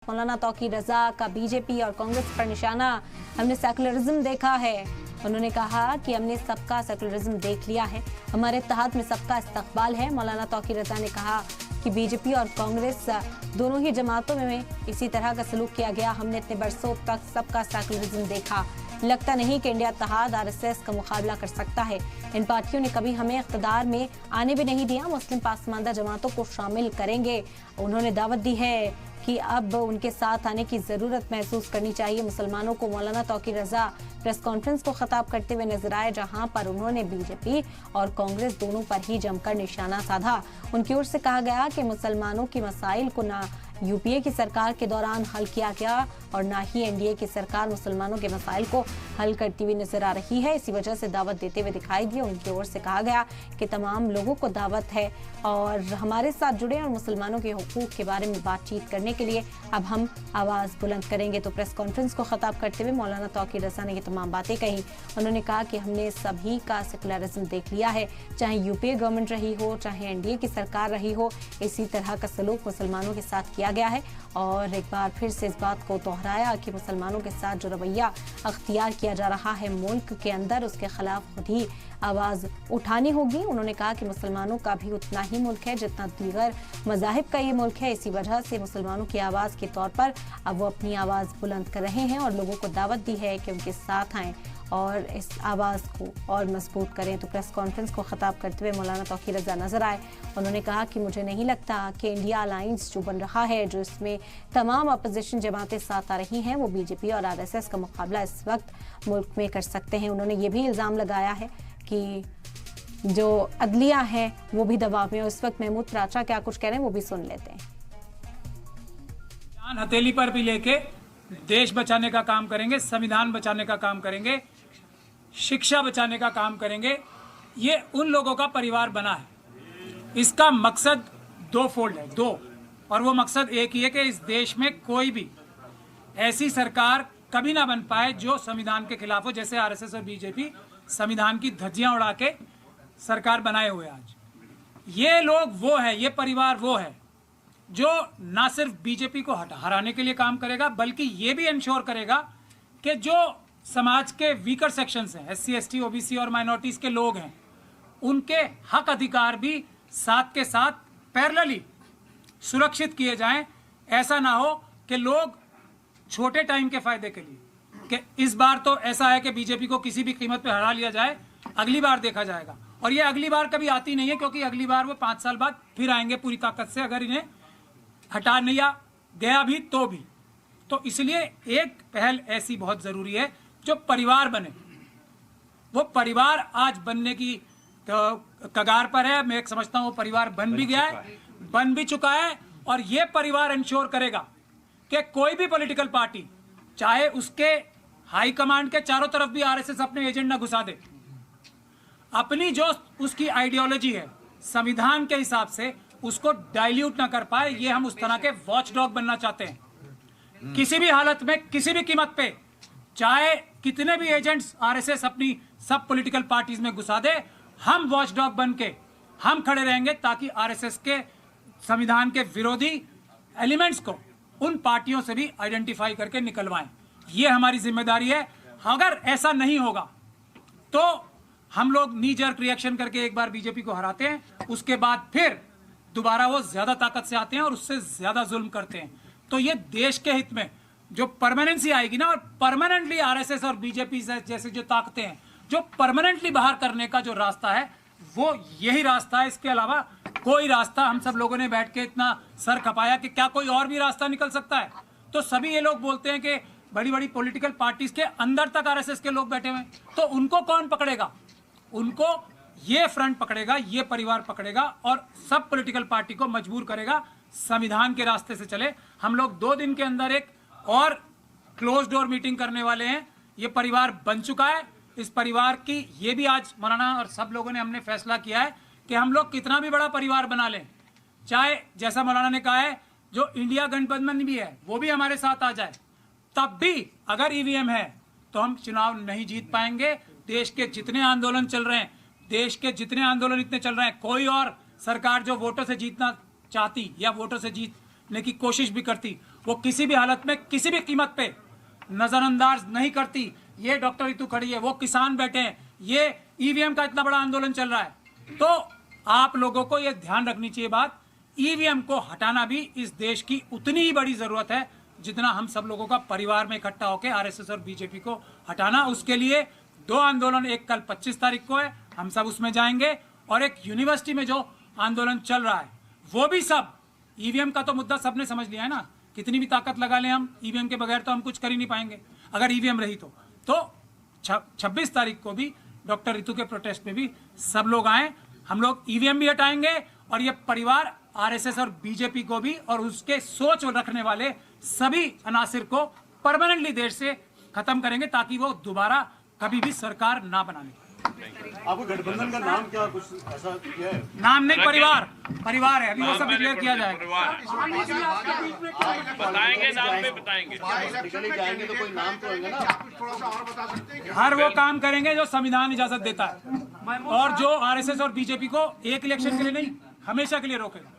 मौलाना तौकीर रजा का बीजेपी और कांग्रेस पर निशाना। हमने सेकुलरिज्म देखा है। उन्होंने कहा कि हमने सबका सेकुलरिज्म देख लिया है, हमारे इत्तेहाद में सबका इस्तकबाल है। मौलाना तौकीर रजा ने कहा कि बीजेपी और कांग्रेस दोनों ही जमातों में इसी तरह का सलूक किया गया। हमने इतने बरसों तक सबका सेकुलरिज्म देखा, लगता नहीं कि इंडिया इत्तेहाद आरएसएस का मुकाबला कर सकता है। इन पार्टियों ने कभी हमें इख्तियार में आने भी नहीं दिया, मुस्लिम पासमानदा जमातों को शामिल करेंगे। उन्होंने दावत दी है कि अब उनके साथ आने की जरूरत महसूस करनी चाहिए मुसलमानों को। मौलाना तौकीर रजा प्रेस कॉन्फ्रेंस को खिताब करते हुए नजर आए, जहां पर उन्होंने बीजेपी और कांग्रेस दोनों पर ही जमकर निशाना साधा। उनकी ओर से कहा गया कि मुसलमानों के मसाइल को ना यूपीए की सरकार के दौरान हल किया गया और ना ही एनडीए की सरकार मुसलमानों के मसाइल को हल करती हुई नजर आ रही है। इसी वजह से दावत देते हुए दिखाई दी। उनकी ओर से कहा गया कि तमाम लोगों को दावत है और हमारे साथ जुड़े और मुसलमानों के हुकूक के बारे में बातचीत करने के लिए अब हम आवाज़ बुलंद करेंगे। तो प्रेस कॉन्फ्रेंस को खिताब करते हुए मौलाना तौकीर रजा ने ये तमाम बातें कही। उन्होंने कहा कि हमने सभी का सेकुलरिज्म देख लिया है, चाहे यूपीए गवर्नमेंट रही हो, चाहे एनडीए की सरकार रही हो, इसी तरह का सलूक मुसलमानों के साथ किया गया है। और एक बार फिर से इस बात को दोहराया कि मुसलमानों के साथ जो रवैया अख्तियार किया जा रहा है मुल्क के अंदर, उसके खिलाफ खुद ही आवाज़ उठानी होगी। उन्होंने कहा कि मुसलमानों का भी उतना ही मुल्क है जितना दीगर मज़ाहिब का ये मुल्क है। इसी वजह से मुसलमानों की आवाज़ के तौर पर अब वो अपनी आवाज़ बुलंद कर रहे हैं और लोगों को दावत दी है कि उनके साथ आएँ और इस आवाज़ को और मजबूत करें। तो प्रेस कॉन्फ्रेंस को खिताब करते हुए मौलाना तौकीर रजा नजर आए। उन्होंने कहा कि मुझे नहीं लगता कि इंडिया अलायंस जो बन रहा है, जो इसमें तमाम अपोजिशन जमातें साथ आ रही हैं, वो बीजेपी और आरएसएस का मुकाबला इस वक्त मुल्क में कर सकते हैं। उन्होंने ये भी इल्ज़ाम लगाया है कि जो अदलिया है वो भी दबाव में। इस वक्त महमूद प्राचा क्या कुछ कह रहे हैं वो भी सुन लेते हैं। हथेली पर भी लेके देश बचाने का काम करेंगे, संविधान बचाने का काम करेंगे, शिक्षा बचाने का काम करेंगे। ये उन लोगों का परिवार बना है। इसका मकसद दो फोल्ड है, दो, और वो मकसद एक ही है कि इस देश में कोई भी ऐसी सरकार कभी ना बन पाए जो संविधान के खिलाफ हो। जैसे आरएसएस और बीजेपी संविधान की धज्जियां उड़ा के सरकार बनाए हुए आज, ये लोग वो है, ये परिवार वो है जो ना सिर्फ बीजेपी को हराने के लिए काम करेगा, बल्कि ये भी इंश्योर करेगा कि जो समाज के वीकर सेक्शंस हैं, एससी, एसटी, ओबीसी और माइनॉरिटीज के लोग हैं, उनके हक अधिकार भी साथ के साथ पैरेलली सुरक्षित किए जाएं। ऐसा ना हो कि लोग छोटे टाइम के फायदे के लिए, कि इस बार तो ऐसा है कि बीजेपी को किसी भी कीमत पे हरा लिया जाए, अगली बार देखा जाएगा। और ये अगली बार कभी आती नहीं है, क्योंकि अगली बार वो 5 साल बाद फिर आएंगे पूरी ताकत से, अगर इन्हें हटा नहीं गया भी तो भी। तो इसलिए एक पहल ऐसी बहुत जरूरी है जो परिवार बने। वो परिवार आज बनने की कगार पर है। मैं समझता हूं वो परिवार बन भी गया है, बन भी चुका है। और ये परिवार इंश्योर करेगा कि कोई भी पॉलिटिकल पार्टी, चाहे उसके हाई कमांड के चारों तरफ भी आरएसएस अपने एजेंट ना घुसा दे, अपनी जो उसकी आइडियोलॉजी है संविधान के हिसाब से उसको डाइल्यूट ना कर पाए। ये हम उस तरह के वॉच डॉग बनना चाहते हैं। किसी भी हालत में, किसी भी कीमत पे, चाहे कितने भी एजेंट्स आरएसएस अपनी सब पॉलिटिकल पार्टीज में घुसा दे, हम वॉच डॉग बन के हम खड़े रहेंगे ताकि आरएसएस के संविधान के विरोधी एलिमेंट्स को उन पार्टियों से भी आइडेंटिफाई करके निकलवाएं। ये हमारी जिम्मेदारी है। अगर ऐसा नहीं होगा तो हम लोग नी जर्क रिएक्शन करके एक बार बीजेपी को हराते हैं, उसके बाद फिर दोबारा वो ज्यादा ताकत से आते हैं और उससे ज्यादा जुल्म करते हैं। तो ये देश के हित में जो परमानेंसी आएगी ना, और परमानेंटली आरएसएस और बीजेपी जैसे जो ताकतें हैं, जो परमानेंटली बाहर करने का जो रास्ता है, वो यही रास्ता है। इसके अलावा कोई रास्ता, हम सब लोगों ने बैठ के इतना सर खपाया कि क्या कोई और भी रास्ता निकल सकता है। तो सभी ये लोग बोलते हैं कि बड़ी बड़ी पॉलिटिकल पार्टीज के अंदर तक आरएसएस के लोग बैठे हुए हैं, तो उनको कौन पकड़ेगा? उनको ये फ्रंट पकड़ेगा, ये परिवार पकड़ेगा और सब पॉलिटिकल पार्टी को मजबूर करेगा संविधान के रास्ते से चले। हम लोग 2 दिन के अंदर एक और क्लोज डोर मीटिंग करने वाले हैं। ये परिवार बन चुका है। इस परिवार की ये भी आज मौलाना और सब लोगों ने हमने फैसला किया है कि हम लोग कितना भी बड़ा परिवार बना लें, चाहे जैसा मौलाना ने कहा है जो इंडिया गठबंधन भी है वो भी हमारे साथ आ जाए, तब भी अगर ईवीएम है तो हम चुनाव नहीं जीत पाएंगे। देश के जितने आंदोलन चल रहे हैं, देश के जितने आंदोलन इतने चल रहे हैं, कोई और सरकार जो वोटों से जीतना चाहती या वोटों से जीतने की कोशिश भी करती, वो किसी भी हालत में किसी भी कीमत पे नजरअंदाज नहीं करती। ये डॉक्टर रितु खड़ी है, वो किसान बैठे हैं, ये ईवीएम का इतना बड़ा आंदोलन चल रहा है। तो आप लोगों को ये ध्यान रखनी चाहिए बात, ईवीएम को हटाना भी इस देश की उतनी ही बड़ी जरूरत है जितना हम सब लोगों का परिवार में इकट्ठा होकर आरएसएस और बीजेपी को हटाना। उसके लिए 2 आंदोलन, एक कल 25 तारीख को है, हम सब उसमें जाएंगे, और एक यूनिवर्सिटी में जो आंदोलन चल रहा है वो भी सब, ईवीएम का तो मुद्दा सबने समझ लिया है ना, कितनी भी ताकत लगा लें हम, ईवीएम के बगैर तो हम कुछ कर ही नहीं पाएंगे। अगर ईवीएम रही तो 26 तारीख को भी डॉक्टर रितु के प्रोटेस्ट में भी सब लोग आए। हम लोग ईवीएम भी हटाएंगे और ये परिवार आरएसएस और बीजेपी को भी और उसके सोच रखने वाले सभी अनासिर को परमानेंटली देश से खत्म करेंगे, ताकि वो दोबारा कभी भी सरकार ना बनाने। आपको गठबंधन का नाम क्या कुछ ऐसा किया है? नाम नहीं, परिवार है, अभी वो सब डिक्लेयर किया जाएगा। बताएंगे, नाम पे बताएंगे। निकल जाएंगे तो कोई नाम तो होगा ना। हर वो काम करेंगे जो संविधान इजाजत देता है, और जो आरएसएस और बीजेपी को एक इलेक्शन के लिए नहीं, हमेशा के लिए रोकेगा।